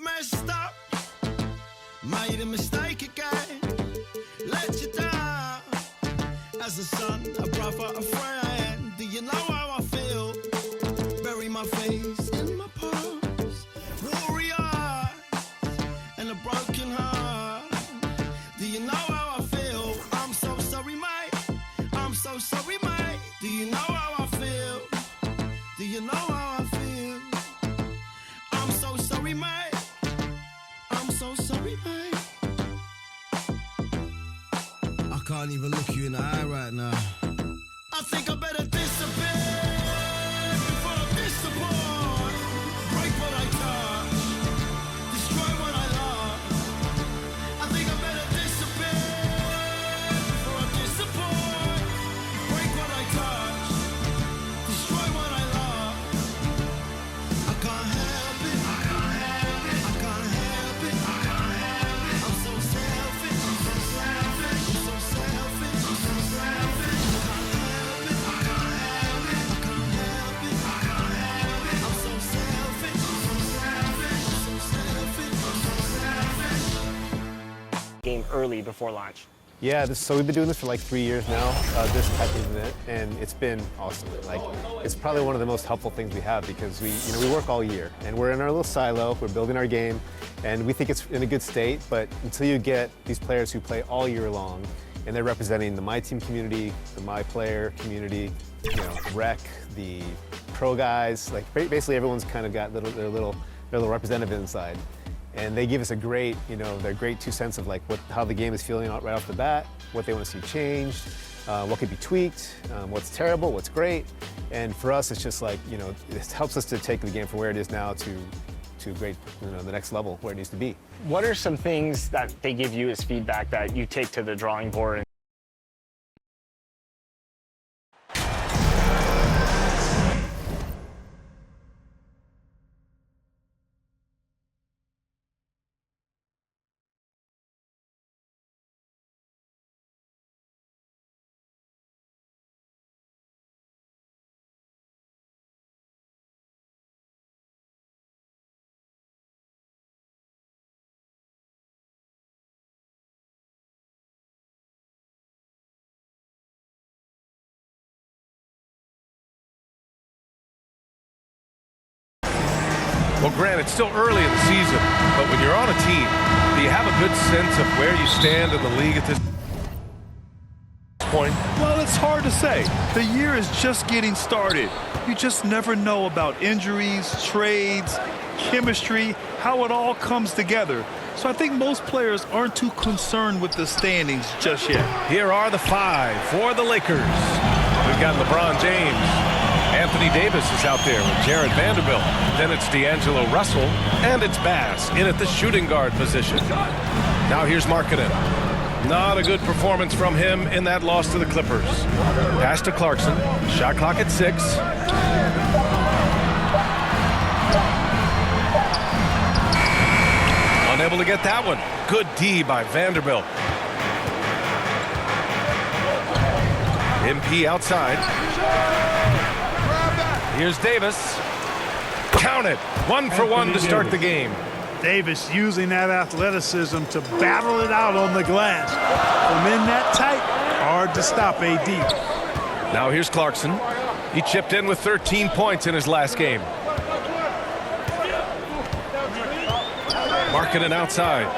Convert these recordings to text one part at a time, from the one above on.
messed up, made a mistake again, let you down. As a son, a brother, a friend, do you know how I feel? Bury my face in my past, warrior and a broken heart. Do you know how I feel? I'm so sorry, mate. I'm so sorry, mate. Do you know how I feel? Do you know how I feel? I'm so sorry, mate. I'm so sorry, mate. I can't even look you in the eye right now. I think I better disappear before I disappoint. Break what I touch, destroy what I love. I think I better disappear before I disappoint. Break what I touch, destroy what I love. I can't help it. I can't help it. I can't help it. I can't help it. I'm so selfish. I'm so selfish. I'm so selfish. I'm so selfish. I can't help it. I can't help it. I can't help it. I can't help it. I'm so selfish. I'm so selfish. I'm so selfish. I'm so selfish. Game early before launch. Yeah, so we've been doing this for like 3 years now, this type of event, and it's been awesome. Like, it's probably one of the most helpful things we have because we work all year, and we're in our little silo, we're building our game, and we think it's in a good state, but until you get these players who play all year long, and they're representing the My Team community, the My Player community, you know, rec, the pro guys, like basically everyone's kind of got their little representative inside. And they give us a great, their great 2 cents of like how the game is feeling right off the bat, what they want to see changed, what could be tweaked, what's terrible, what's great. And for us, it's just like, it helps us to take the game from where it is now to great, the next level where it needs to be. What are some things that they give you as feedback that you take to the drawing board? Well, Grant, it's still early in the season, but when you're on a team, do you have a good sense of where you stand in the league at this point? Well, it's hard to say. The year is just getting started. You just never know about injuries, trades, chemistry, how it all comes together. So I think most players aren't too concerned with the standings just yet. Here are the 5 for the Lakers. We've got LeBron James. Anthony Davis is out there with Jared Vanderbilt. Then it's D'Angelo Russell, and it's Bass in at the shooting guard position. Now here's Markkanen. Not a good performance from him in that loss to the Clippers. Pass to Clarkson. Shot clock at 6. Unable to get that one. Good D by Vanderbilt. MP outside. Here's Davis. Count it. 1 for 1 to start the game. Davis using that athleticism to battle it out on the glass. From in that tight, hard to stop AD. Now here's Clarkson. He chipped in with 13 points in his last game. Markkanen outside.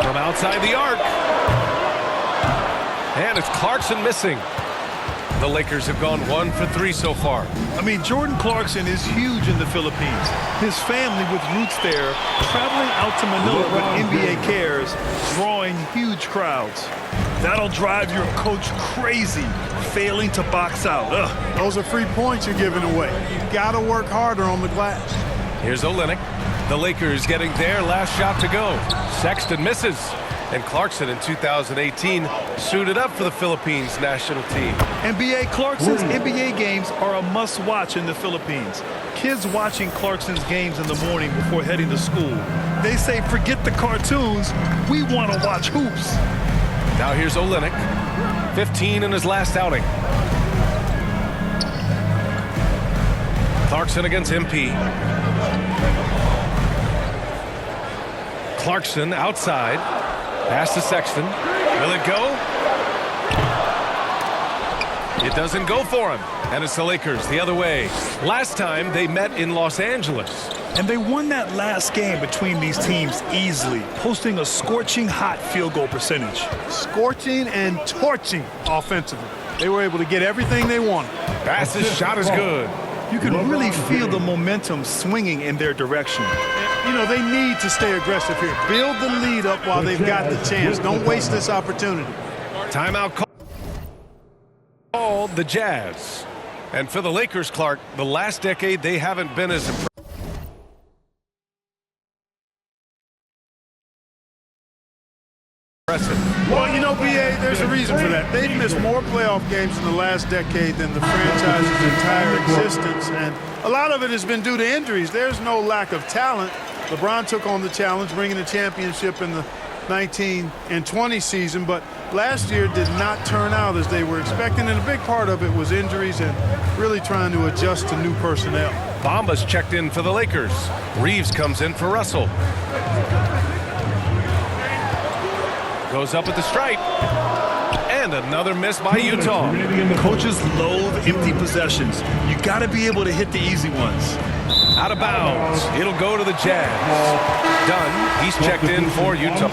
From outside the arc. And it's Clarkson missing. The Lakers have gone 1 for 3 so far. I mean, Jordan Clarkson is huge in the Philippines. His family with roots there, traveling out to Manila when NBA cares, drawing huge crowds. That'll drive your coach crazy, failing to box out. Ugh. Those are free points you're giving away. You got to work harder on the glass. Here's Olynyk. The Lakers getting their last shot to go. Sexton misses. And Clarkson in 2018 suited up for the Philippines national team. NBA Clarkson's NBA games are a must-watch in the Philippines. Kids watching Clarkson's games in the morning before heading to school. They say, forget the cartoons, we want to watch hoops. Now here's Olynyk, 15 in his last outing. Clarkson against MP. Clarkson outside. Pass to Sexton. Will it go? It doesn't go for him. And it's the Lakers the other way. Last time they met in Los Angeles. And they won that last game between these teams easily, posting a scorching hot field goal percentage. Scorching and torching offensively. They were able to get everything they wanted. Passes, shot is good. You can really feel the momentum swinging in their direction. You know, they need to stay aggressive here. Build the lead up while they've got the chance. Don't waste this opportunity. Timeout called the Jazz. And for the Lakers, Clark, the last decade they haven't been as impressive. Well, you know, B.A., there's a reason for that. They've missed more playoff games in the last decade than the franchise's entire existence, and a lot of it has been due to injuries. There's no lack of talent. LeBron took on the challenge, bringing a championship in the 19 and 20 season, but last year did not turn out as they were expecting, and a big part of it was injuries and really trying to adjust to new personnel. Bamba's checked in for the Lakers. Reeves comes in for Russell. Goes up at the stripe. And another miss by Utah. Coaches loathe empty possessions. You got to be able to hit the easy ones. Out of bounds. It'll go to the Jazz. Dunn, he's checked in for Utah.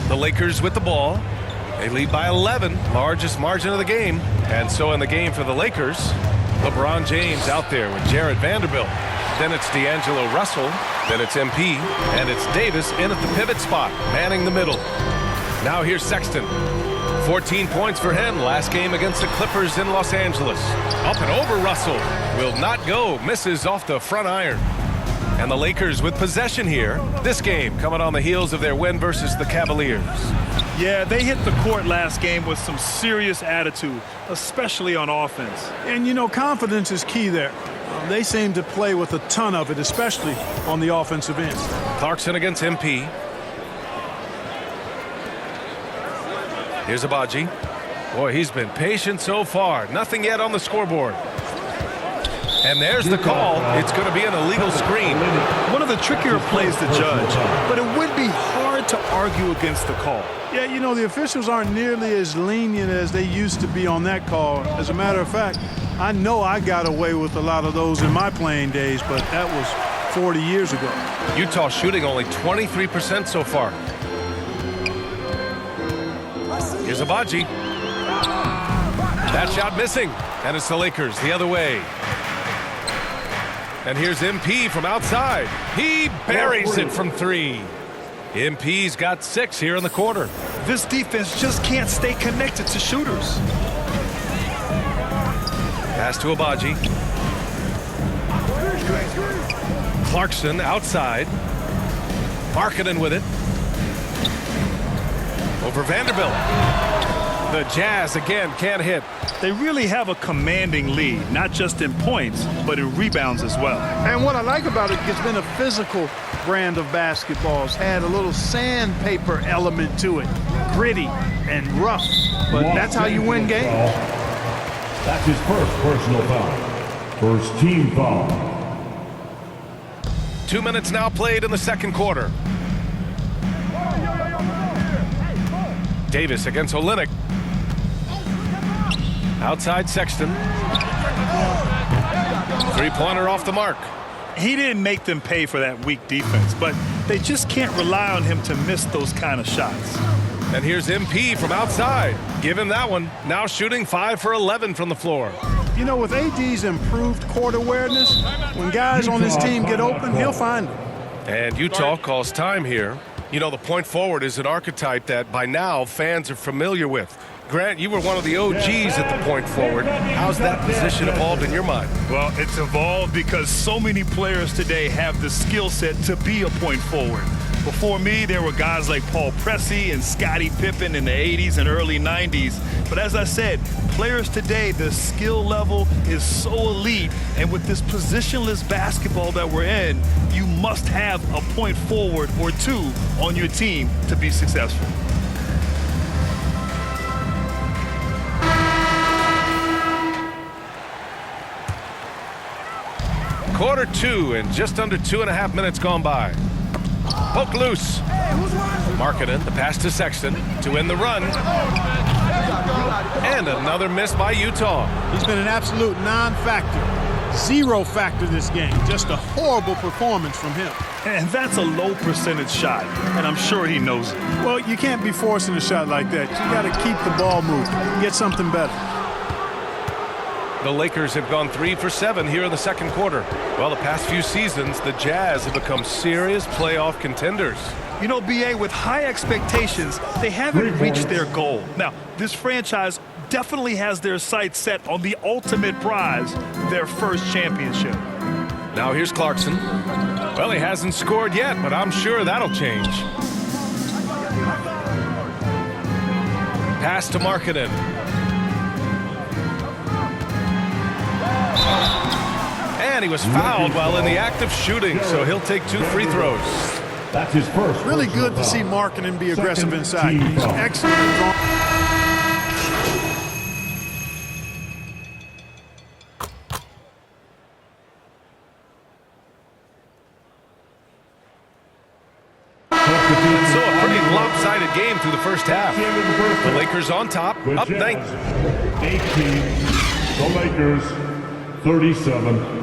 The Lakers with the ball. They lead by 11, largest margin of the game. And so in the game for the Lakers, LeBron James out there with Jared Vanderbilt. Then it's D'Angelo Russell. Then it's MP. And it's Davis in at the pivot spot, manning the middle. Now here's Sexton. 14 points for him last game against the Clippers in Los Angeles. Up and over Russell. Will not go. Misses off the front iron. And the Lakers with possession here. This game coming on the heels of their win versus the Cavaliers. Yeah, they hit the court last game with some serious attitude, especially on offense. And, you know, confidence is key there. They seem to play with a ton of it, especially on the offensive end. Clarkson against MP. Here's Abaji. Boy, he's been patient so far. Nothing yet on the scoreboard. And there's the call. It's going to be an illegal screen. One of the trickier plays to judge, but it would be hard to argue against the call. Yeah, you know, the officials aren't nearly as lenient as they used to be on that call. As a matter of fact, I know I got away with a lot of those in my playing days, but that was 40 years ago. Utah shooting only 23% so far. Here's Abaji. That shot missing. And it's the Lakers the other way. And here's MP from outside. He buries it from three. MP's got 6 here in the quarter. This defense just can't stay connected to shooters. Pass to Abaji. Clarkson outside. Markkanen with it. Over Vanderbilt. The Jazz again can't hit. They really have a commanding lead, not just in points, but in rebounds as well. And what I like about it, it's been a physical brand of basketball. It's had a little sandpaper element to it. Gritty and rough. But that's how you win games. That's his first personal foul. First team foul. 2 minutes now played in the second quarter. Davis against Olynyk. Outside Sexton. Three-pointer off the mark. He didn't make them pay for that weak defense, but they just can't rely on him to miss those kind of shots. And here's MP from outside. Give him that one. Now shooting 5 for 11 from the floor. You know, with AD's improved court awareness, when guys on his team get open, he'll find them. And Utah calls time here. You know, the point forward is an archetype that by now fans are familiar with. Grant, you were one of the OGs at the point forward. How's that position evolved in your mind? Well, it's evolved because so many players today have the skill set to be a point forward. Before me, there were guys like Paul Pressey and Scottie Pippen in the 80s and early 90s. But as I said, players today, the skill level is so elite. And with this positionless basketball that we're in, you must have a point forward or two on your team to be successful. Quarter 2 and just under 2.5 minutes gone by. Poke loose. Markkanen, the pass to Sexton to win the run. And another miss by Utah. He's been an absolute non-factor. Zero factor this game. Just a horrible performance from him. And that's a low percentage shot, and I'm sure he knows it. Well, you can't be forcing a shot like that. You got to keep the ball moving and get something better. The Lakers have gone 3 for 7 here in the second quarter. Well, the past few seasons, the Jazz have become serious playoff contenders. You know, B.A., with high expectations, they haven't reached their goal. Now, this franchise definitely has their sights set on the ultimate prize, their first championship. Now here's Clarkson. Well, he hasn't scored yet, but I'm sure that'll change. Pass to Markkanen. And he was fouled while in the act of shooting, so he'll take 2 free throws. That's his first. Really good to see Markkanen be aggressive inside. He's excellent at drawing. So a pretty lopsided game through the first half. The Lakers on top, up 19. 18, the Lakers, 37.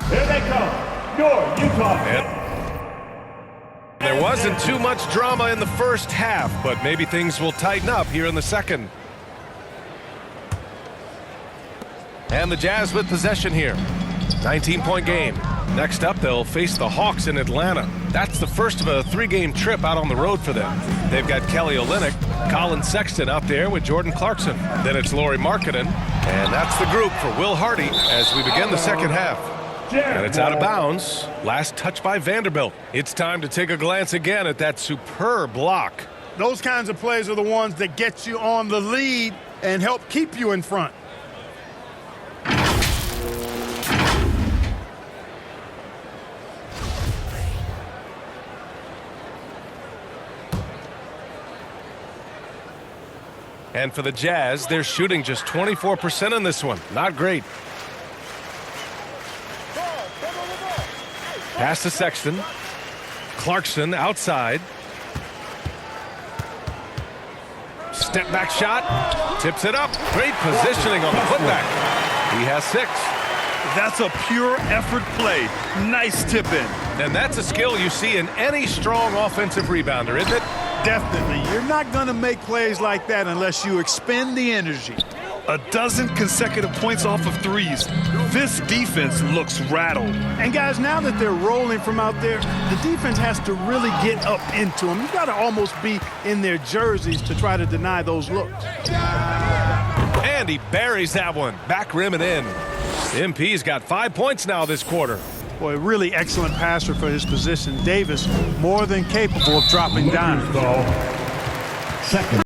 Here they come, your Utah. There wasn't too much drama in the first half, but maybe things will tighten up here in the second. And the Jazz with possession here. 19-point game. Next up, they'll face the Hawks in Atlanta. That's the first of a 3-game trip out on the road for them. They've got Kelly Olynyk, Colin Sexton out there with Jordan Clarkson. Then it's Lauri Markkanen, and that's the group for Will Hardy as we begin the second half. And it's out of bounds. Last touch by Vanderbilt. It's time to take a glance again at that superb block. Those kinds of plays are the ones that get you on the lead and help keep you in front. And for the Jazz, they're shooting just 24% in this one. Not great. Pass to Sexton. Clarkson outside. Step back shot. Tips it up. Great positioning on the putback. He has 6. That's a pure effort play. Nice tip in. And that's a skill you see in any strong offensive rebounder, isn't it? Definitely. You're not going to make plays like that unless you expend the energy. A dozen consecutive points off of threes. This defense looks rattled. And guys, now that they're rolling from out there, the defense has to really get up into them. You've got to almost be in their jerseys to try to deny those looks. And he buries that one. Back rim and in. MP's got 5 points now this quarter. Boy, really excellent passer for his position. Davis more than capable of dropping down. Second.